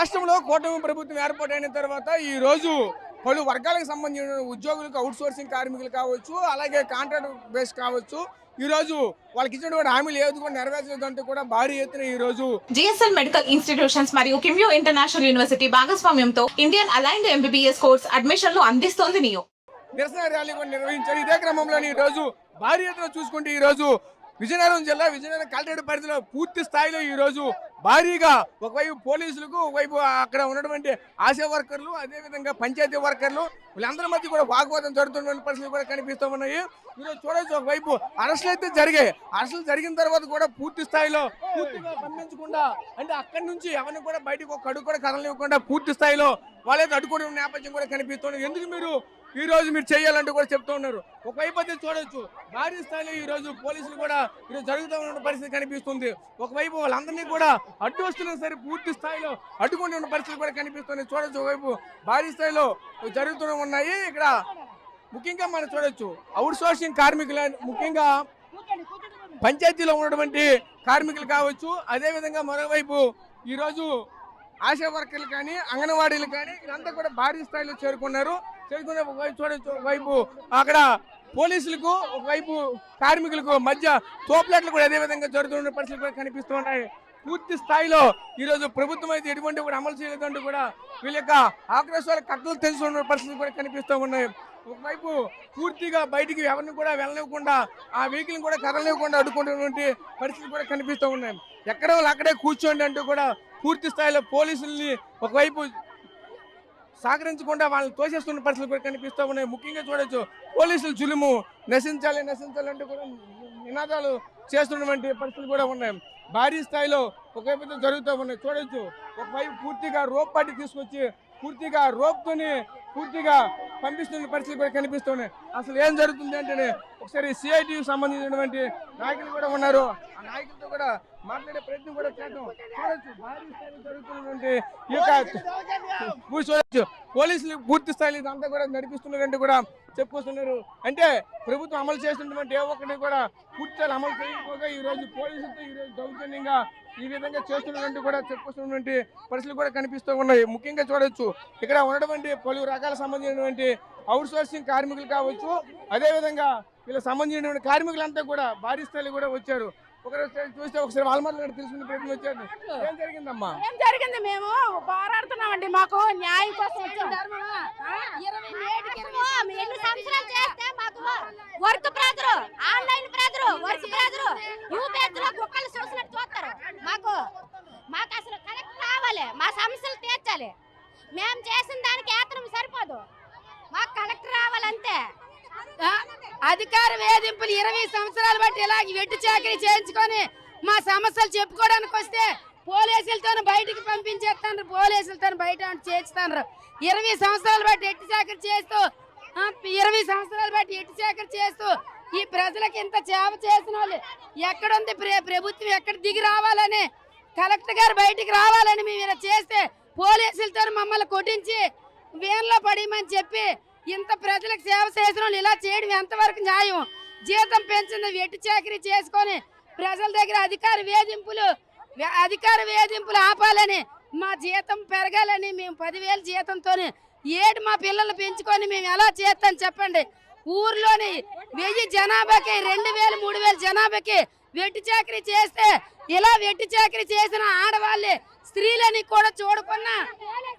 రాష్ట్రంలో కూటమి ప్రభుత్వం ఏర్పాటైన తర్వాత ఈ రోజు పలు వర్గాలకు సంబంధించిన ఉద్యోగులకు అవుట్సోర్సింగ్ కార్మికులు కావచ్చు, అలాగే కాంట్రాక్ట్ బేస్ కావచ్చు, ఈ రోజు వాళ్ళకి ఇచ్చినటువంటి హామీలు ఏది కూడా నెరవేర్చలేదంటూ కూడా భారీ ఎత్తున ఈ రోజు జిఎస్ఎల్ మెడికల్ ఇన్స్టిట్యూషన్స్ మరియు కిమ్యూ ఇంటర్నేషనల్ యూనివర్సిటీ భాగస్వామ్యంతో ఇండియన్ అలైన్డ్ ఎంబీబీఎస్ కోర్స్ అడ్మిషన్లు అందిస్తోంది నియో. నిరసన ర్యాలీ కూడా నిర్వహించారు. ఇదే క్రమంలో ఈ రోజు భారీ ఎత్తున చూసుకుంటే ఈ రోజు విజయనగరం జిల్లా విజయనగరం కలెక్టరేట్ పరిధిలో పూర్తి స్థాయిలో ఈ రోజు భారీగా ఒకవైపు పోలీసులకు, ఒకవైపు అక్కడ ఉన్నటువంటి ఆశా వర్కర్లు, అదేవిధంగా పంచాయతీ వర్కర్లు వీళ్ళందరి మధ్య కూడా వాగ్వాదం జరుగుతున్న పరిస్థితులు కూడా కనిపిస్తూ ఉన్నాయి. ఈరోజు చూడొచ్చు, ఒకవైపు అరెస్టులు అయితే జరిగాయి. అరెస్టులు జరిగిన తర్వాత కూడా పూర్తి స్థాయిలో పూర్తిగా పంపించకుండా, అంటే అక్కడి నుంచి ఎవరిని కూడా బయటకు ఒక అడుగు కూడా కదలనివ్వకుండా పూర్తి స్థాయిలో వాళ్ళైతే అడ్డుకోవడం నేపథ్యం కూడా కనిపిస్తుంది. ఎందుకు ఈ రోజు మీరు చేయాలంటూ కూడా చెప్తూ ఉన్నారు. ఒకవైపు అయితే చూడొచ్చు, భారీ స్థాయిలో ఈ రోజు పోలీసులు కూడా ఈరోజు జరుగుతూ ఉన్న పరిస్థితి కనిపిస్తుంది. ఒకవైపు వాళ్ళందరినీ కూడా అడ్డు వస్తున్నా సరే పూర్తి స్థాయిలో అడ్డుకుంటూ ఉన్న పరిస్థితులు కూడా కనిపిస్తుంది. చూడొచ్చు, ఒకవైపు భారీ స్థాయిలో జరుగుతూనే ఉన్నాయి. ఇక్కడ ముఖ్యంగా మనం చూడొచ్చు, అవుట్ సోర్సింగ్ కార్మికులు, ముఖ్యంగా పంచాయతీలో ఉన్నటువంటి కార్మికులు కావచ్చు, అదేవిధంగా మరోవైపు ఈరోజు ఆశా వర్కర్లు కానీ, అంగన్వాడీలు కానీ ఇదంతా కూడా భారీ స్థాయిలో చేరుకునే ఒకవైపు చూడొచ్చు, ఒకవైపు అక్కడ పోలీసులకు, ఒకవైపు కార్మికులకు మధ్య తోపులాట్లు కూడా అదేవిధంగా జరుగుతున్న పరిస్థితులు కూడా కనిపిస్తూ ఉన్నాయి. పూర్తి స్థాయిలో ఈరోజు ప్రభుత్వం అయితే ఎటువంటి కూడా అమలు చేయలేదంటూ కూడా వీళ్ళ యొక్క ఆక్రోశాలు కట్టలు తెలుసుకున్న పరిస్థితులు కూడా కనిపిస్తూ ఉన్నాయి. ఒకవైపు పూర్తిగా బయటికి ఎవరిని కూడా వెళ్ళనివ్వకుండా, ఆ వెహికల్ని కూడా కదలనివ్వకుండా అడ్డుకుంటున్నటువంటి పరిస్థితులు కూడా కనిపిస్తూ ఉన్నాయి. ఎక్కడ వాళ్ళు అక్కడే కూర్చోండి అంటూ కూడా పూర్తి స్థాయిలో పోలీసుల్ని ఒకవైపు సహకరించకుండా వాళ్ళని తోసేస్తున్న పరిస్థితులు కూడా కనిపిస్తూ ఉన్నాయి. ముఖ్యంగా చూడొచ్చు, పోలీసులు జులుము నశించాలి అంటూ కూడా నినాదాలు చేస్తున్నటువంటి పరిస్థితులు కూడా ఉన్నాయి. భారీ స్థాయిలో ఒకవైపు జరుగుతూ ఉన్నాయి. చూడొచ్చు, ఒకవైపు పూర్తిగా రోప్ పార్టీ తీసుకొచ్చి పూర్తిగా రోప్తోని పూర్తిగా పంపిస్తున్న పరిస్థితులు కూడా కనిపిస్తున్నాయి. అసలు ఏం జరుగుతుంది అంటే ఒకసారి సిఐటికి సంబంధించినటువంటి నాయకులు కూడా ఉన్నారు. ఆ నాయకులతో కూడా మాట్లాడే ప్రయత్నం కూడా చేద్దాం. చూడొచ్చు, భారీ స్థాయిలో జరుగుతున్నటువంటి ఈ యొక్క చూడొచ్చు, పోలీసులు పూర్తి స్థాయిలో ఇదంతా కూడా నడిపిస్తున్నారంటే కూడా చెప్పుకొస్తున్నారు. అంటే ప్రభుత్వం అమలు చేస్తున్నటువంటి ఏ ఒక్కటి కూడా పూర్తిగా అమలు చేయకపోగా ఈ రోజు పోలీసులతో ఈ రోజు దౌర్జన్యంగా ఈ విధంగా చేస్తున్నట్టు కూడా చెప్పుకొస్తున్నటువంటి పరిస్థితులు కూడా కనిపిస్తూ ఉన్నాయి. ముఖ్యంగా చూడొచ్చు, ఇక్కడ ఉన్నటువంటి పలు రకాల సంబంధించినటువంటి అవుట్ సోర్సింగ్ కార్మికులు కావచ్చు, అదేవిధంగా వీళ్ళకి సంబంధించినటువంటి కార్మికులంతా కూడా భారీ స్థాయిలో కూడా వచ్చారు. చూస్తే ఒకసారి వాళ్ళ తెలుసుకునే ప్రయత్నం వచ్చారు. ఏం జరిగిందమ్మా? ఏం జరిగింది? మేము పోరాడుతున్నామండి, మాకు న్యాయం కోసం work pressure, online pressure, work pressure, యూపీఎస్లో కుక్కలు చూసినట్టు చూస్తారు. మాకు అసలు కరెక్ట్ కావాలి, మా సమస్యలు తీర్చాలి. మేము చేసిన దానికి ఏతనం సరిపోదు, మాకు కలెక్టర్ రావాలంతే. అధికార వేధింపులు 20 సంవత్సరాలు బట్టి ఇలాగ వెట్టి చాకరీ చేయించుకొని మా సమస్యలు చెప్పుకోవడానికి వస్తే పోలీసులతో బయటికి పంపించేస్తాను, పోలీసులతో బయట చేస్తాను. 20 సంవత్సరాలు బట్టి ఎట్టి చాకరీ చేస్తూ 20 సంవత్సరాలు బట్టి ఎట్టి చాకరీ చేస్తూ ఈ ప్రజలకు ఇంత సేవ చేసిన వాళ్ళు ఎక్కడుంది? ప్రభుత్వం ఎక్కడ దిగి రావాలని, కలెక్టర్ గారు బయటికి రావాలని మేము ఇలా చేస్తే పోలీసులతో మమ్మల్ని కొట్టించి వేన్లో పడేయమని చెప్పి ఇంత ప్రజలకు సేవ చేసిన వాళ్ళు ఇలా చేయడం ఎంతవరకు న్యాయం? జీతం పెంచింది వెట్టి చాకరీ చేసుకొని ప్రజల దగ్గర అధికార వేధింపులు ఆపాలని, మా జీతం పెరగాలని మేము 10,000 జీతంతో ఏడు మా పిల్లలు పెంచుకొని మేము ఎలా చేస్తాం చెప్పండి? ఊర్లోని 1000 జనాభాకి 2,000 3,000 జనాభాకి వెట్టి చాకరీ చేస్తే ఇలా వెట్టి చాకరీ చేసిన ఆడవాళ్ళే స్త్రీలని కూడా చూడకున్నా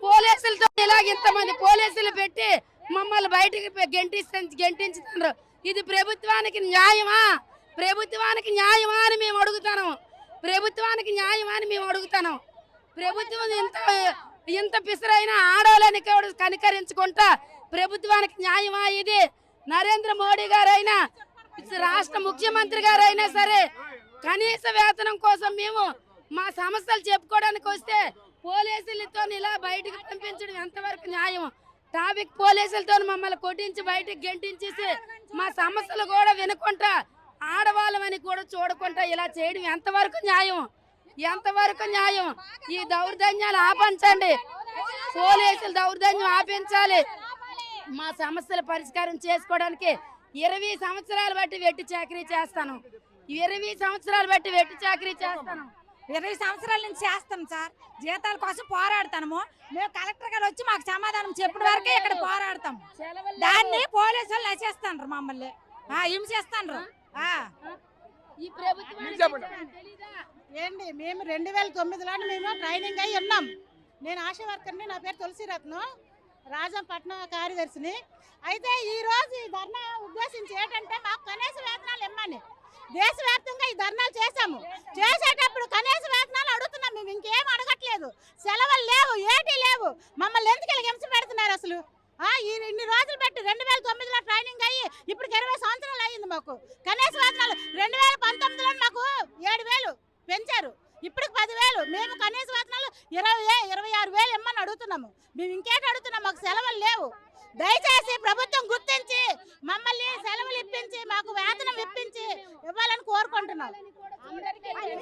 పోలీసులతో ఇలాగ ఇంతమంది పోలీసులు పెట్టి మమ్మల్ని బయటికి గెంటించుతున్నారు. ఇది ప్రభుత్వానికి న్యాయమా? ప్రభుత్వానికి న్యాయమా అని మేము అడుగుతాను. ప్రభుత్వానికి న్యాయమా అని మేము అడుగుతాను. ప్రభుత్వం ఇంత పిసరైన ఆడవాళ్ళని కనికరించుకుంటా ప్రభుత్వానికి న్యాయమా ఇది? నరేంద్ర మోడీ గారైనా, రాష్ట్ర ముఖ్యమంత్రి గారైనా సరే కనీస వేతనం కోసం మేము మా సమస్యలు చెప్పుకోవడానికి వస్తే పోలీసులతో ఇలా బయటికి పంపించడం ఎంతవరకు న్యాయం? ట్రాఫిక్ పోలీసులతో మమ్మల్ని కొట్టించి బయటికి గెంటించేసి మా సమస్యలు కూడా వినకుండా ఆడవాళ్ళమని కూడా చూడకుండా ఇలా చేయడం ఎంతవరకు న్యాయం? ఎంతవరకు న్యాయం? ఈ దౌర్జన్యాలు ఆపించండి, పోలీసులు దౌర్జన్యం ఆపించాలి. మా సమస్యల పరిష్కారం చేసుకోవడానికి 20 సంవత్సరాలు బట్టి వెట్టి చాకరీ చేస్తాను. 20 సంవత్సరాలు బట్టి వెట్టి చాకరీ చేస్తాను. 20 సంవత్సరాల నుంచి చేస్తాం సార్. జీతాల కోసం పోరాడతాము. మేము కలెక్టర్ గారు వచ్చి మాకు సమాధానం చెప్పిన వరకే ఇక్కడ పోరాడతాం. దాన్ని పోలీసులు నశిస్తాండ్రు, మమ్మల్ని హింసిస్తాండ్రు. ఈ ప్రభుత్వం ఏంటి మేము 2009లో మేము ట్రైనింగ్ అయ్యి ఉన్నాం. నేను ఆశా వర్కర్ని, నా పేరు తులసిరత్నం, రాజంపట్నం కార్యదర్శిని. అయితే ఈ రోజు ఈ ధర్నా ఉద్దేశించి ఏంటంటే మాకు కనీస వేతనాలు ఇమ్మని దేశవ్యాప్తంగా ఈ ధర్నాలు చేశాము. చేసేటప్పుడు కనీస వేతనాలు అడుగుతున్నాం. మేము ఇంకేం అడగట్లేదు. సెలవులు లేవు, ఏటీ లేవు. మమ్మల్ని ఎందుకు హింస పెడుతున్నారు అసలు? ఇన్ని రోజులు పెట్టి 2009లో ట్రైనింగ్ అయ్యి ఇప్పటికి 20 సంవత్సరాలు అయ్యింది. మాకు కనీస వేతనాలు 2019లో మాకు 7,000 పెంచారు, ఇప్పటికి 10,000. మేము కనీస వేతనాలు 26,000 ఇమ్మని అడుగుతున్నాము. మేము ఇంకేటి అడుగుతున్నాం? మాకు సెలవులు లేవు. దయచేసి ప్రభుత్వం గుర్తించి మమ్మల్ని సెలవులు ఇప్పించి మాకు వేతనం ఇప్పించి ఇవ్వాలని కోరుకుంటున్నాం.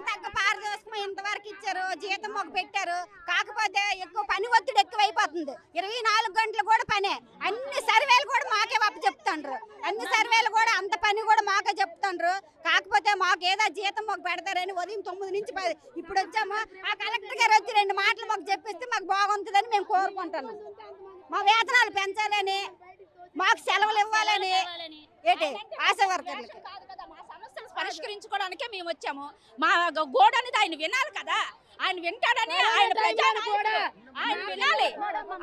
తగ్గ పారదర్శకం ఇంతవరకు ఇచ్చారు, జీతం మాకు పెట్టారు. కాకపోతే ఎక్కువ పని ఒత్తిడి ఎక్కువైపోతుంది. 24 గంటలు కూడా పనే. అన్ని సర్వేలు కూడా మాకే చెప్తాండ్రు. అన్ని సర్వేలు కూడా అంత పని కూడా మాకే చెప్తాండ్రు. కాకపోతే మాకు ఏదో జీతం మాకు పెడతారని ఉదయం 9 నుంచి 10 ఇప్పుడు వచ్చాము. ఆ కలెక్టర్ గారు వచ్చి 2 మాటలు మాకు చెప్పిస్తే మాకు బాగుంటుందని మేము కోరుకుంటున్నాం. మా వేతనాలు పెంచాలని, మాకు సెలవులు ఇవ్వాలని ఏంటి ఆశా వర్కర్లకి పరిష్కరించుకోవడానికే మేము వచ్చాము. మా గోడ అనేది ఆయన వినాలి కదా, ఆయన వింటాడని ఆయన ప్రజానాయకుడు, ఆయన వినాలి.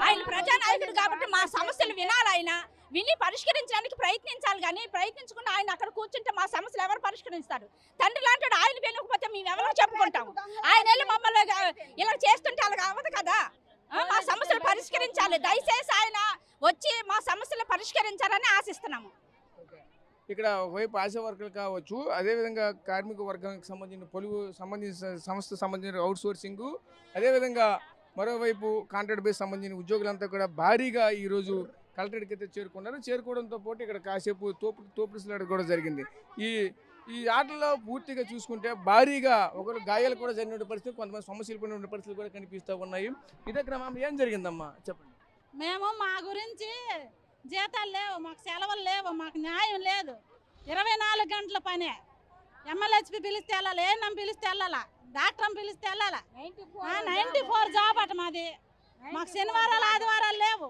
ఆయన ప్రజానాయకుడు కాబట్టి మా సమస్యలు వినాలి. ఆయన విని పరిష్కరించడానికి ప్రయత్నించాలి. కానీ ప్రయత్నించకుండా ఆయన అక్కడ కూర్చుంటే మా సమస్యలు ఎవరు పరిష్కరిస్తారు? తండ్రి లాంటి ఆయన వినకపోతే మేము ఎవరో చెప్పుకుంటాము. ఆయన వెళ్ళి మమ్మల్ని ఇలా చేస్తుంటే అలాగ అవ్వదు కదా. మా సమస్యలు పరిష్కరించాలి. దయచేసి ఆయన వచ్చి మా సమస్యలు పరిష్కరించాలని ఆశిస్తున్నాము. ఇక్కడ ఒకవైపు ఆశా వర్కర్లు కావచ్చు, అదేవిధంగా కార్మిక వర్గానికి సంబంధించిన అవుట్ సోర్సింగ్, అదేవిధంగా మరోవైపు కాంట్రాక్ట్ బేస్ సంబంధించిన ఉద్యోగులంతా కూడా భారీగా ఈరోజు కలెక్టరేట్కి అయితే చేరుకున్నారు. చేరుకోవడంతో పాటు ఇక్కడ కాసేపు తోపుడుసలాట కూడా జరిగింది. ఈ ఆటలో పూర్తిగా చూసుకుంటే భారీగా ఒకరు గాయాలు కూడా జరిగిన పరిస్థితి, కొంతమంది సమస్యలు పడిన పరిస్థితులు కూడా కనిపిస్తూ ఉన్నాయి. ఇదే క్రమంలో ఏం జరిగిందమ్మా చెప్పండి. మేము మా గురించి జీతాలు లేవు, మాకు సెలవులు లేవు, మాకు న్యాయం లేదు. 24 గంటల పనే. MLHP పిలిస్తే వెళ్ళాలి, ఏఎన్ఎం పిలిస్తే వెళ్ళాలా, డాక్టర్ పిలిస్తే వెళ్ళాలా. 94 జాబ్ అట మాది. మాకు శనివారాలు ఆదివారాలు లేవు.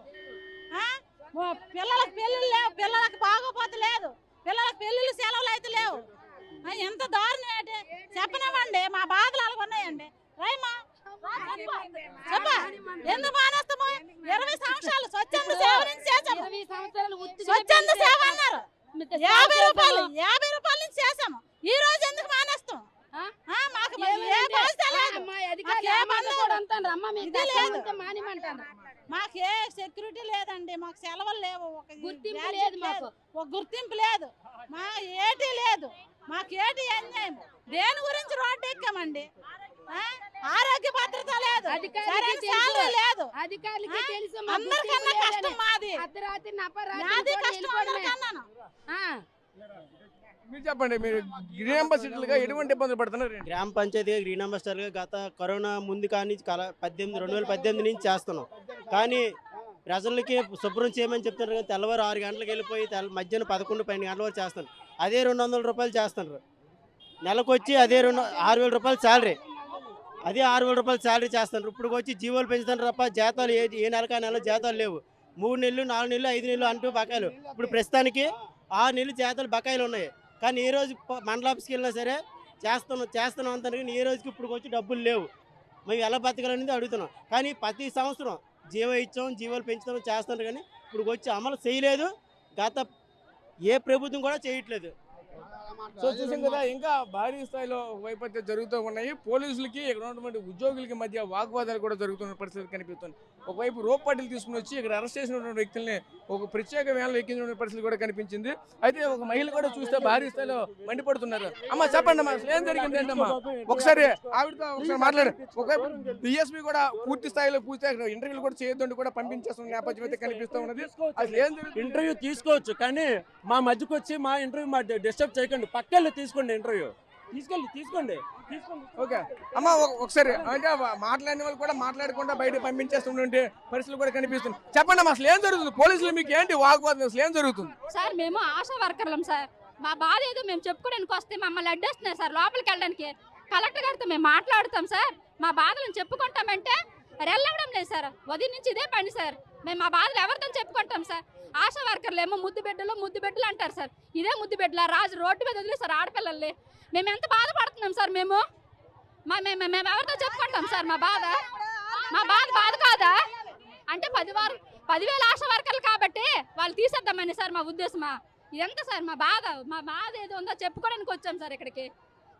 పిల్లలకు పెళ్ళిళ్ళు లేవు, పిల్లలకు బాగోపోతే లేదు, పిల్లలకు పెళ్ళిళ్ళు సెలవులు అయితే లేవు. ఎంత దారుణం ఏంటి చెప్పనివ్వండి. మా బాధలు అలాగ ఉన్నాయండి. రైమా చెప్ప ఎందుకు మానేస్తాము? 20 సంవత్సరాలు స్వచ్ఛంద సేవ నుంచి చేసాము. స్వచ్ఛంద సేవ అన్నారు. 50 రూపాయలు నుంచి చేసాము. ఈ రోజు ఎందుకు మానేస్తాం? మాకు మాకే సెక్యూరిటీ లేదండి, మాకు సెలవులు లేవు, ఒక గుర్తింపు లేదు, మా ఏటీ లేదు, మాకు ఏటీ అన్యాయం. దేని గురించి రోడ్డు ఎక్కామండి? ఆరోగ్య భద్రత లేదు, లేదు. అందరికన్నా కష్టం మాది. కష్టం అందరికన్నాను. మీరు చెప్పండి, మీరు గ్రీన్ అంబాసిడర్లుగా ఎటువంటి ఇబ్బందులు పడుతున్నారు? గ్రామ పంచాయతీగా గ్రీన్ అంబాసిడర్గా గత కరోనా ముందు కానీ 2018 నుంచి చేస్తున్నాం. కానీ ప్రజలకి శుభ్రం చేయమని చెప్తున్నారు. కానీ తెల్లవారు 6 గంటలకు వెళ్ళిపోయి మధ్యాహ్నం 11-12 గంటల వరకు చేస్తాను. అదే 200 రూపాయలు చేస్తున్నారు. నెలకు వచ్చి అదే 6,000 రూపాయలు శాలరీ, అదే 6,000 రూపాయలు శాలరీ చేస్తున్నారు. ఇప్పుడు వచ్చి జీవోలు పెంచుతున్నారు తప్ప జీతాలు ఏ నెలకా నెల జీతాలు లేవు. 3 నెలలు 4 నెలలు 5 నెలలు అంటూ బకాయిలు. ఇప్పుడు ప్రస్తుతానికి 6 నెలలు జీతాలు బకాయిలు ఉన్నాయి. కానీ ఏ రోజు మండల ఆఫీస్కి వెళ్ళినా సరే చేస్తున్నాం అంటారు. కానీ ఏ రోజుకి ఇప్పుడు వచ్చి డబ్బులు లేవు. మేము ఎలా బతకాలనేది అడుగుతున్నాం. కానీ ప్రతి సంవత్సరం జీవో ఇచ్చాం, జీవోలు పెంచుతాం చేస్తున్నారు. కానీ ఇప్పుడు వచ్చి అమలు చేయలేదు. గత ఏ ప్రభుత్వం కూడా చేయట్లేదు. సో చూసాం కదా, ఇంకా భారీ స్థాయిలో ఒకవైపు అయితే జరుగుతూ ఉన్నాయి. పోలీసులకి ఇక్కడ ఉన్నటువంటి ఉద్యోగులకి మధ్య వాగ్వాదాలు కూడా జరుగుతున్న పరిస్థితి కనిపిస్తుంది. ఒకవైపు రోప్ పార్టీలు తీసుకుని వచ్చి ఇక్కడ అరెస్ట్ చేసినటువంటి వ్యక్తుల్ని ఒక ప్రత్యేక వ్యాన్లో ఎక్కించిన పరిస్థితి కూడా కనిపించింది. అయితే ఒక మహిళ కూడా చూస్తే భారీ స్థాయిలో మండిపడుతున్నారు. అమ్మ చెప్పండి అమ్మా, అసలు ఏం జరిగింది ఏంటమ్మా? ఒకసారి ఆవిడతో ఒకసారి మాట్లాడు. ఒకవైపు డిఎస్పీ కూడా పూర్తి స్థాయిలో ఇంటర్వ్యూలు కూడా చేయొద్దంటూ కూడా పంపించేస్తున్న నేపథ్యం అయితే కనిపిస్తూ ఉన్నది. అసలు ఏం ఇంటర్వ్యూ తీసుకోవచ్చు, కానీ మా మధ్యకు వచ్చి మా ఇంటర్వ్యూ మా డిస్టర్బ్ చేయకండి. పక్కన తీసుకోండి, ఇంటర్వ్యూ తీసుకోండి. ఓకే అమ్మ, ఒకసారి అంటే మాట్లాడిన వాళ్ళు కూడా మాట్లాడకుండా బయట పంపించేస్తుంటే పరిస్థితులు కూడా కనిపిస్తుంది. చెప్పండి అమ్మా, అసలు ఏం జరుగుతుంది? పోలీసులు మీకు ఏంటి వాగ్వాదం? అసలు ఏం జరుగుతుంది? సార్ మేము ఆశా వర్కర్లం సార్. మా బాధ ఏదో మేము చెప్పుకోవడానికి వస్తే మమ్మల్ని అడ్డేస్తున్నారు సార్ లోపలికి వెళ్ళడానికి. కలెక్టర్ గారితో మేము మాట్లాడుతాం సార్, మా బాధలను చెప్పుకుంటామంటే వెళ్ళవడం లేదు సార్. ఉదయం నుంచి ఇదే పని సార్. మేము మా బాధలు ఎవరితో చెప్పుకుంటాం సార్. ఆశా వర్కర్లు ఏమో ముద్దు బిడ్డలు అంటారు సార్. ఇదే ముద్దు బిడ్డల రాజు రోడ్డు మీద వదిలేసారు ఆడపిల్లల్ని. మేము ఎంత బాధపడుతున్నాం సార్. మేము ఎవరితో చెప్పుకుంటాం సార్ మా బాధ కాదా అంటే 10,000 ఆశా వర్కర్లు కాబట్టి వాళ్ళు తీసేద్దామని సార్ మా ఉద్దేశమా. ఇదంతా సార్ మా బాధ ఏదో ఉందో చెప్పుకోవడానికి వచ్చాం సార్ ఇక్కడికి.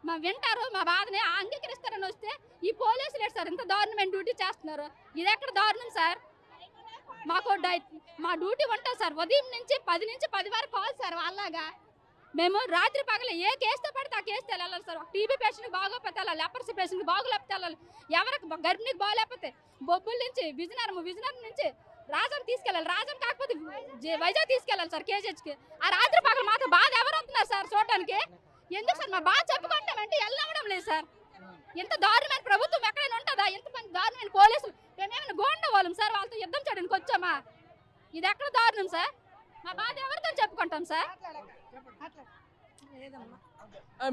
మా వింటారు, మా బాధని అంగీకరిస్తారని వస్తే ఈ పోలీసులు సార్ ఇంత దారుణమైన డ్యూటీ చేస్తున్నారు. ఇది ఎక్కడ దారుణం సార్. మాకు మా డ్యూటీ ఉంటుంది సార్. ఉదయం నుంచి 10 నుంచి 10 వరకు కావాలి సార్. వాళ్ళలాగా మేము రాత్రి పగల ఏ కేసుతో పడితే ఆ కేసుతో వెళ్ళాలి సార్. టీబీ పేషెంట్కి బాగోకపోతే వెళ్ళాలి, లెపర్సీ పేషెంట్కి బాగోలేకపోతే వెళ్ళాలి, ఎవరికి గర్భిణికి బాగోలేకపోతే బొబ్బుల నుంచి విజయనగరం నుంచి రాజం తీసుకెళ్ళాలి, రాజం కాకపోతే వైజాగ్ తీసుకెళ్ళాలి సార్ కేజీహెచ్కి. ఆ రాత్రి పగల మాతో బాధ ఎవరు వస్తున్నారు సార్ చూడటానికి? ఎందుకు సార్ మా బాధ చెప్పుకుంటామంటే వెళ్ళవడం లేదు సార్. ఎంత దారుణమైన ప్రభుత్వం ఎక్కడైనా ఉంటుందా? ఎంతమంది దారుణమైన పోలీసులు. మేమేమైనా గోండా వాళ్ళం సార్, వాళ్ళతో యుద్ధం చేయడానికి వచ్చామా? ఇది ఎక్కడ దారుణం సార్? మా బాధ ఎవరితో చెప్పుకుంటాం సార్?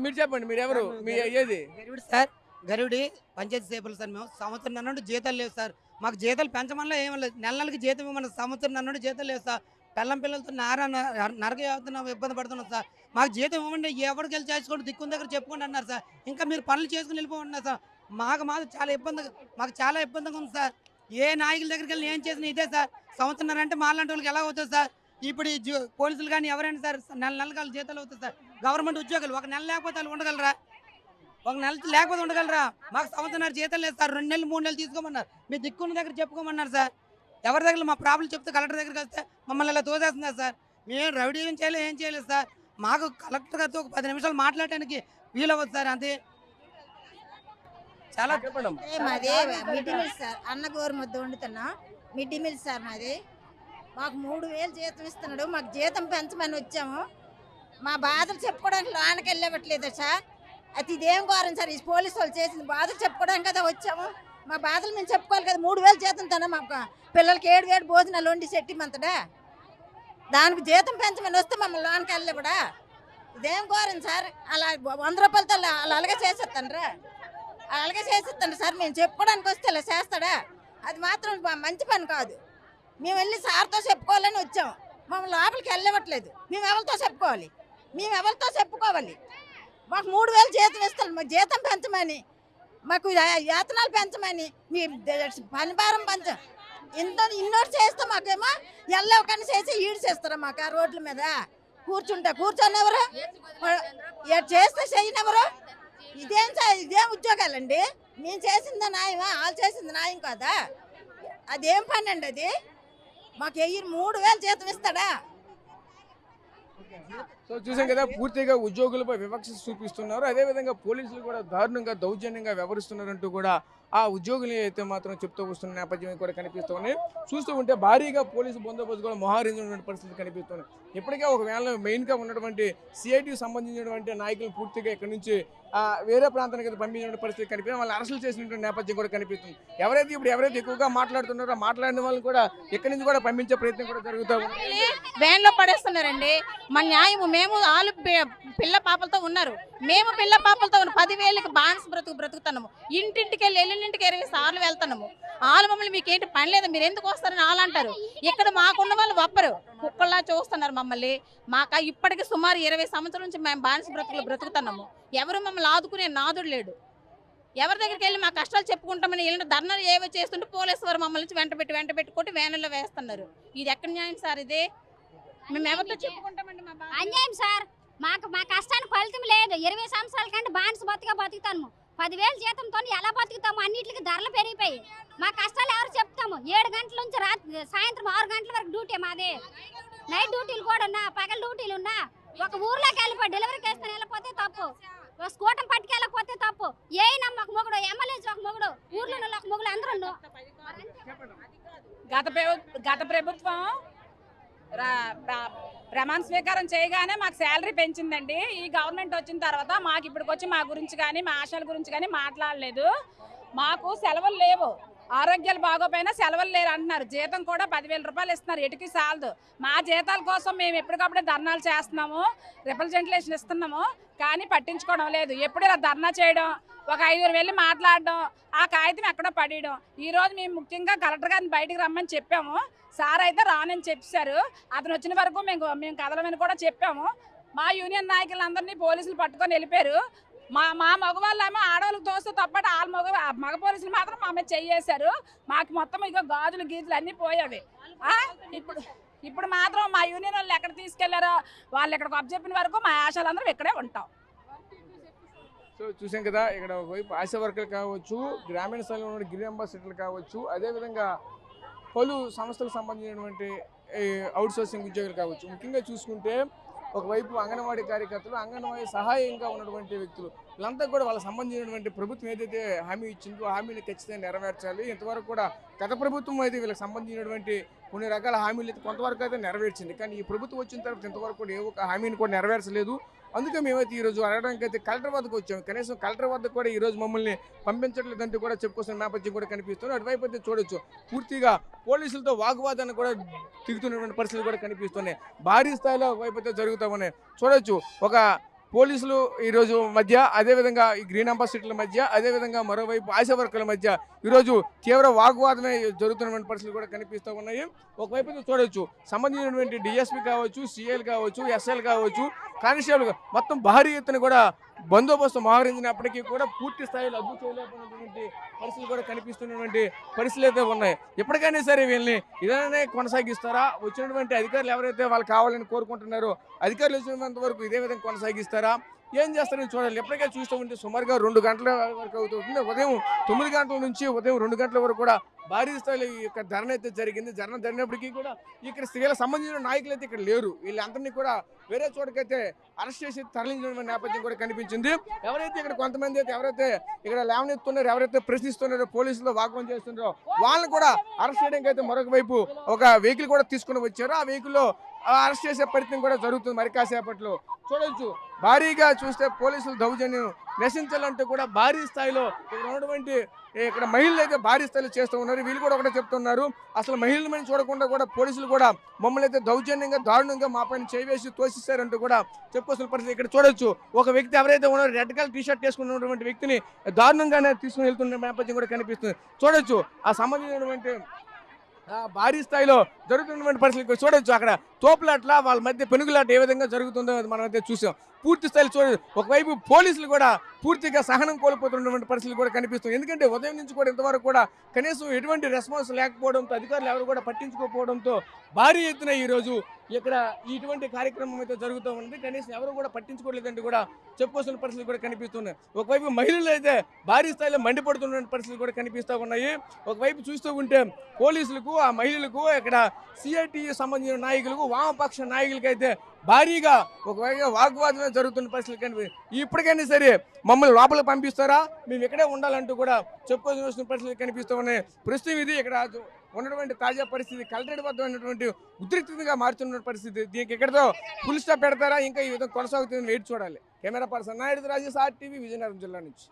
మీరు చెప్పండి, మీరు ఎవరు, మీ ఏది? సార్ గరుడి పంచాయతీ సేపులు సార్. మేము సంవత్సరం అన్నట్టు జీతాలు లేవు సార్. మాకు జీతాలు పెంచమన్నా ఏమీ లేదు. నెలకి జీతం ఇవ్వమన్న సంవత్సరం అన్నట్టు జీతాలు లేవు సార్. పిల్లలతో నరక అవుతున్నాం, ఇబ్బంది పడుతున్నాం సార్. మాకు జీతం ఇవ్వండి, ఎవరికి వెళ్ళి చేసుకోండి, దిక్కున దగ్గర చెప్పుకోండి అన్నారు సార్. ఇంకా మీరు పనులు చేసుకుని వెళ్ళిపోతున్నారు సార్. మాకు చాలా ఇబ్బందిగా ఉంది సార్. ఏ నాయకుల దగ్గరికి వెళ్ళి ఏం చేసినా ఇదే సార్. సంవత్సరం అంటే మాలాంటి వాళ్ళకి ఎలా అవుతుంది సార్? ఇప్పుడు పోలీసులు కానీ ఎవరైనా సార్ నెలకి జీతాలు అవుతుంది సార్. గవర్నమెంట్ ఉద్యోగులు 1 నెల లేకపోతే వాళ్ళు ఉండగలరా? 1 నెల లేకపోతే ఉండగలరా? మాకు సంవత్సరం జీతాలు లేదు సార్. 2 నెలలు 3 నెలలు తీసుకోమన్నారు. మీరు దిక్కున్న దగ్గర చెప్పుకోమన్నారు సార్. ఎవరి దగ్గర మా ప్రాబ్లం చెప్తే కలెక్టర్ దగ్గరికి వస్తే మమ్మల్ని ఇలా తోసేస్తున్నారు సార్. మేము రౌడీ ఏం చేయలేదు సార్. మాకు కలెక్టర్ గారితో ఒక 10 నిమిషాలు మాట్లాడటానికి వీలవ్వదు సార్. అంతే చాలా మాది మిడ్ మిల్ సార్. అన్నగోరు ముద్ద వండుతున్నాం. మిడ్ మిల్ సార్ మాది. మాకు 3,000 జీతం ఇస్తున్నాడు. మాకు జీతం పెంచమని వచ్చాము. మా బాధలు చెప్పుకోవడానికి లోనకి వెళ్ళవట్లేదు సార్. అది ఇదేం ఘోరం సార్. ఈ పోలీసు వాళ్ళు చేసింది బాధలు చెప్పుకోవడానికి కదా వచ్చాము. మా బాధలు మేము చెప్పుకోవాలి కదా. 3,000 జీతం తన మాకు పిల్లలకి 7 భోజనాలు వండి సెట్టిమంతడా. దానికి జీతం పెంచమని వస్తే మమ్మల్ని లోనకి వెళ్ళవడా? ఇదేం ఘోరం సార్. అలా 100 రూపాయలతో అలాగే చేసేస్తానరా? అలాగే చేసేస్తాను సార్. మేము చెప్పుకోవడానికి వస్తే ఇలా చేస్తాడా? అది మాత్రం మంచి పని కాదు. మేము వెళ్ళి సార్తో చెప్పుకోవాలని వచ్చాము. మమ్మల్ని లోపలికి వెళ్ళవట్లేదు. మేము ఎవరితో చెప్పుకోవాలి? మాకు 3,000 జీతం ఇస్తాను. మాకు జీతం పెంచమని, మాకు వేతనాలు పెంచమని, మీ పని భారం ఇన్నోటి చేస్తే మాకేమో ఎల్లవకని చేసి ఈడ్చేస్తారా మాకు ఆ రోడ్ల మీద? కూర్చొని ఎవరు చేస్తే చేయనెవరు? ఇదేం ఉద్యోగాలండి? మేము చేసింది న్యాయమా? వాళ్ళు చేసింది న్యాయం కాదా? అదేం పని అండి అది? మాకు 3,000 జీతం ఇస్తాడా? సో చూసాం కదా, పూర్తిగా ఉద్యోగులపై వివక్ష చూపిస్తున్నారు. అదేవిధంగా పోలీసులు కూడా దారుణంగా దౌర్జన్యంగా వ్యవహరిస్తున్నారంటూ కూడా ఆ ఉద్యోగులు అయితే మాత్రం చెప్తూ వస్తున్న నేపథ్యం కూడా కనిపిస్తుంది. చూస్తూ ఉంటే భారీగా పోలీసు బందోబస్తు కూడా మోహరించినటువంటి పరిస్థితి కనిపిస్తుంది. ఇప్పటికే ఒక వేళ మెయిన్గా ఉన్నటువంటి సిఐటికి సంబంధించినటువంటి నాయకులు పూర్తిగా ఇక్కడ నుంచి వేరే ప్రాంతానికి పంపించిన పరిస్థితి కనిపిస్తుంది. వాళ్ళు అరెస్టులు చేసినటువంటి నేపథ్యం కూడా కనిపిస్తుంది. ఎవరైతే ఎక్కువగా మాట్లాడుతున్నారో మాట్లాడిన వాళ్ళు కూడా ఇక్కడి నుంచి కూడా పంపించే ప్రయత్నం కూడా జరుగుతూ ఉంది. వ్యాన్లో పడేస్తున్నారండి. మా న్యాయము మేము వాళ్ళు పిల్ల పాపలతో ఉన్నారు. మేము పిల్ల పాపలతో 10,000కి బాన్స్ బ్రతుకుతున్నాము. ఇంటింటికి వెళ్ళి 20 సార్లు వెళ్తున్నాము. వాళ్ళు మమ్మల్ని మీకేంటి పని లేదా, మీరు ఎందుకు వస్తారని వాళ్ళు అంటారు. ఇక్కడ మాకున్న వాళ్ళు ఒప్పరు, కుక్కల్లా చూస్తున్నారు మమ్మల్ని. మాకు ఇప్పటికి సుమారు 20 సంవత్సరాల నుంచి మేము బానిస బ్రతుకుతున్నాము. ఎవరు మమ్మల్ని ఆదుకునే నాదుడు లేడు. ఎవరి దగ్గరికి వెళ్ళి మా కష్టాలు చెప్పుకుంటామని వెళ్ళిన ధర్నాలు ఏవో చేస్తుంటే పోలీసు వారు మమ్మల్ని వెంట పెట్టుకుంటే వ్యాన్లో వేస్తున్నారు. ఇది ఎక్కడ న్యాయం సార్? ఇది మేము ఎవరితో చెప్పుకుంటామండి? మా అన్యాయం సార్. మా కష్టానికి ఫలితం లేదు. 20 సంవత్సరాల కంటే బానిస బతుకుతాము. 10,000 జీతంతో ఎలా బతుకుతాము? అన్నింటికి ధరలు పెరిగిపోయి మా కష్టాలు ఎవరు చెప్తాము? 7 గంటల నుంచి సాయంత్రం 6 గంటల వరకు డ్యూటీ మాది. నైట్ డ్యూటీలు కూడా ఉన్నా, పగల డ్యూటీలు ఉన్నా. ఒక ఊర్లోకి వెళ్ళిపోయి డెలివరీ కేసుకొని వెళ్ళకపోతే తప్పు, ఒక స్కూటర్ పట్టుకెళ్ళకపోతే తప్పు. ఏమైనా ఒక మొగుడు, ఎమ్మెల్యేస్ ఒక మొగుడు, ఊర్లో ఒక మొగుడు అందరూ. గత ప్రభుత్వం ప్రమాణ స్వీకారం చేయగానే మాకు శాలరీ పెంచిందండి. ఈ గవర్నమెంట్ వచ్చిన తర్వాత మాకు ఇప్పటికొచ్చి మా గురించి కానీ మా ఆశల గురించి కానీ మాట్లాడలేదు. మాకు సెలవులు లేవు. ఆరోగ్యాలు బాగోపోయినా సెలవులు లేరు అంటున్నారు. జీతం కూడా 10,000 రూపాయలు ఇస్తున్నారు, ఎటుకి సాలదు. మా జీతాల కోసం మేము ఎప్పటికప్పుడే ధర్నాలు చేస్తున్నాము, రిప్రజెంటేషన్ ఇస్తున్నాము, కానీ పట్టించుకోవడం లేదు. ఎప్పుడు ఇలా ధర్నా చేయడం, ఒక 5 వెళ్ళి మాట్లాడడం, ఆ కాగితం ఎక్కడో పడేయడం. ఈరోజు మేము ముఖ్యంగా కలెక్టర్ గారిని బయటికి రమ్మని చెప్పాము. సార్ అయితే రానని చెప్పారు. అతను వచ్చిన వరకు మేము కదలమని కూడా చెప్పాము. మా యూనియన్ నాయకులందరినీ పోలీసులు పట్టుకొని వెళ్ళిపోయారు. మా మగవాళ్ళేమో ఆడవాళ్ళకి తోస్తే తప్పటి మగ పోలీసులు మాత్రం మా మీద చెయ్యేశారు. మాకు మొత్తం ఇక గాజులు గీజులు అన్నీ పోయేవి. ఇప్పుడు మాత్రం మా యూనియన్ వాళ్ళు ఎక్కడ తీసుకెళ్లారో వాళ్ళు ఇక్కడికి అప్పచెప్పిన వరకు మా ఆశాలందరం ఇక్కడే ఉంటాం. సో చూసాం కదా, ఇక్కడ ఒకవైపు ఆశా వర్కర్లు కావచ్చు, గ్రామీణ స్థాయిలో ఉన్న గ్రీన్ అంబాసిడర్లు కావచ్చు, అదేవిధంగా పలు సంస్థలకు సంబంధించినటువంటి అవుట్ సోర్సింగ్ ఉద్యోగులు కావచ్చు. ముఖ్యంగా చూసుకుంటే ఒకవైపు అంగన్వాడీ కార్యకర్తలు, అంగన్వాడీ సహాయంగా ఉన్నటువంటి వ్యక్తులు, వీళ్ళంతా కూడా వాళ్ళకి సంబంధించినటువంటి ప్రభుత్వం ఏదైతే హామీ ఇచ్చిందో హామీని ఖచ్చితంగా నెరవేర్చాలి. ఇంతవరకు కూడా గత ప్రభుత్వం అయితే వీళ్ళకి సంబంధించినటువంటి కొన్ని రకాల హామీలు అయితే కొంతవరకు అయితే నెరవేర్చింది. కానీ ఈ ప్రభుత్వం వచ్చిన తర్వాత ఇంతవరకు కూడా ఏ ఒక్క హామీని కూడా నెరవేర్చలేదు. అందుకే మేమైతే ఈరోజు అడగడానికి అయితే కలెక్టర్ వద్దకు వచ్చాము. కనీసం కలెక్టర్ వద్దకు కూడా ఈరోజు మమ్మల్ని పంపించట్లేదంటూ కూడా చెప్పుకోసిన నేపథ్యం కూడా కనిపిస్తుంది. అటువైపు అయితే చూడొచ్చు, పూర్తిగా పోలీసులతో వాగ్వాదాన్ని కూడా దిగుతున్నటువంటి పరిస్థితులు కూడా కనిపిస్తున్నాయి. భారీ స్థాయిలో ఒకవైపు అయితే జరుగుతూ ఉన్నాయి. చూడొచ్చు, ఒక పోలీసులు ఈరోజు మధ్య, అదేవిధంగా ఈ గ్రీన్ అంబాసిడర్ల మధ్య, అదేవిధంగా మరోవైపు ఆశా వర్కర్ల మధ్య ఈరోజు తీవ్ర వాగ్వాదమే జరుగుతున్నటువంటి పరిస్థితులు కూడా కనిపిస్తూ ఉన్నాయి. ఒకవైపు చూడొచ్చు, సంబంధించినటువంటి డిఎస్పీ కావచ్చు, సిఐలు కావచ్చు, ఎస్ఐలు కావచ్చు, కానిస్టేబుల్ మొత్తం భారీ ఎత్తున కూడా బందోబస్తు మోహరించినప్పటికీ కూడా పూర్తి స్థాయిలో అద్దు చేయలేకపోయినటువంటి పరిస్థితులు కూడా కనిపిస్తున్నటువంటి పరిస్థితులు అయితే ఉన్నాయి. ఎప్పటికైనా సరే వీళ్ళని ఇలానే కొనసాగిస్తారా? వచ్చినటువంటి అధికారులు ఎవరైతే వాళ్ళు కావాలని కోరుకుంటున్నారో అధికారులు వచ్చినంత వరకు ఇదే విధంగా కొనసాగిస్తారా? ఏం చేస్తారని చూడాలి. ఎప్పటికైనా చూస్తూ ఉంటే సుమారుగా 2 గంటల వరకు అవుతుంది. ఉదయం 9 గంటల నుంచి ఉదయం 2 గంటల వరకు కూడా భారీ స్థాయిలో ఈ యొక్క ధర్నా అయితే జరిగింది. ధర్నా జరిగినప్పటికీ కూడా ఇక్కడ వీళ్ళకి సంబంధించిన నాయకులు అయితే ఇక్కడ లేరు. వీళ్ళందరినీ కూడా వేరే చోటకైతే అరెస్ట్ చేసి తరలించిన నేపథ్యం కూడా కనిపించింది. ఎవరైతే ఇక్కడ కొంతమంది అయితే ఎవరైతే ఇక్కడ లేవనెత్తున్నారో, ఎవరైతే ప్రశ్నిస్తున్నారో, పోలీసులు వాగ్వాదం చేస్తున్నారో వాళ్ళని కూడా అరెస్ట్ చేయడానికి అయితే మరొక వైపు ఒక వెహికల్ కూడా తీసుకుని వచ్చారు. ఆ వెహికల్లో అరెస్ట్ చేసే ప్రయత్నం కూడా జరుగుతుంది మరి కాసేపట్లో. చూడొచ్చు, భారీగా చూస్తే పోలీసులు దౌర్జన్యం నశించాలంటూ కూడా భారీ స్థాయిలో ఇక్కడ ఉన్నటువంటి ఇక్కడ మహిళలు అయితే భారీ స్థాయిలో చేస్తూ ఉన్నారు. వీళ్ళు కూడా ఒకటే చెప్తున్నారు, అసలు మహిళల మీద చూడకుండా కూడా పోలీసులు కూడా మమ్మల్ని అయితే దౌర్జన్యంగా దారుణంగా మా పైన చేవేసి తోసిస్తారంటూ కూడా చెప్పుకోవాల్సిన పరిస్థితి. ఇక్కడ చూడొచ్చు, ఒక వ్యక్తి ఎవరైతే ఉన్నారో రెడ్ కలర్ టీషర్ట్ వేసుకున్నటువంటి వ్యక్తిని దారుణంగానే తీసుకుని వెళ్తున్న నేపథ్యం కూడా కనిపిస్తుంది. చూడొచ్చు, ఆ సంబంధించినటువంటి భారీ స్థాయిలో జరుగుతున్నటువంటి పరిస్థితులు చూడొచ్చు. అక్కడ తోపులాట్ల వాళ్ళ మధ్య పెనుగులాట ఏ విధంగా జరుగుతుందో మనం అయితే చూసాం. పూర్తి స్థాయిలో చూడదు, ఒకవైపు పోలీసులు కూడా పూర్తిగా సహనం కోల్పోతున్నటువంటి పరిస్థితులు కూడా కనిపిస్తుంది. ఎందుకంటే ఉదయం నుంచి కూడా ఇంతవరకు కూడా కనీసం ఎటువంటి రెస్పాన్స్ లేకపోవడంతో, అధికారులు ఎవరు కూడా పట్టించుకోకపోవడంతో భారీ ఎత్తున ఈరోజు ఇక్కడ ఇటువంటి కార్యక్రమం అయితే జరుగుతూ ఉంది. కనీసం ఎవరు కూడా పట్టించుకోలేదంటే కూడా చెప్పుకోవాల్సిన పరిస్థితులు కూడా కనిపిస్తున్నాయి. ఒకవైపు మహిళలు అయితే భారీ స్థాయిలో మండిపడుతున్న పరిస్థితులు కూడా కనిపిస్తూ ఉన్నాయి. ఒకవైపు చూస్తూ ఉంటే పోలీసులకు, ఆ మహిళలకు, ఇక్కడ సిఐటి సంబంధించిన నాయకులకు, వామపక్ష నాయకులకి అయితే భారీగా ఒకవైపు వాగ్వాదమే జరుగుతున్న పరిస్థితులు కనిపిస్తుంది. ఇప్పటికైనా సరే మమ్మల్ని లోపలికి పంపిస్తారా, మేము ఇక్కడే ఉండాలంటూ కూడా చెప్పుకోవాల్సిన పరిస్థితులు కనిపిస్తూ ఉన్నాయి. ప్రస్తుతం ఇది ఇక్కడ ఉన్నటువంటి తాజా పరిస్థితి. కలెక్టరేట్ వద్ద ఉన్నటువంటి ఉద్రిక్తతగా మారుతున్న పరిస్థితి. దీనికి ఎక్కడితో ఫుల్ స్టాప్ పెడతారా, ఇంకా ఈ విధంగా కొనసాగుతుందని వెయిట్ చూడాలి. Camera person Naidu, Rajesh, RTV, Vizianagaram జిల్లా నుంచి.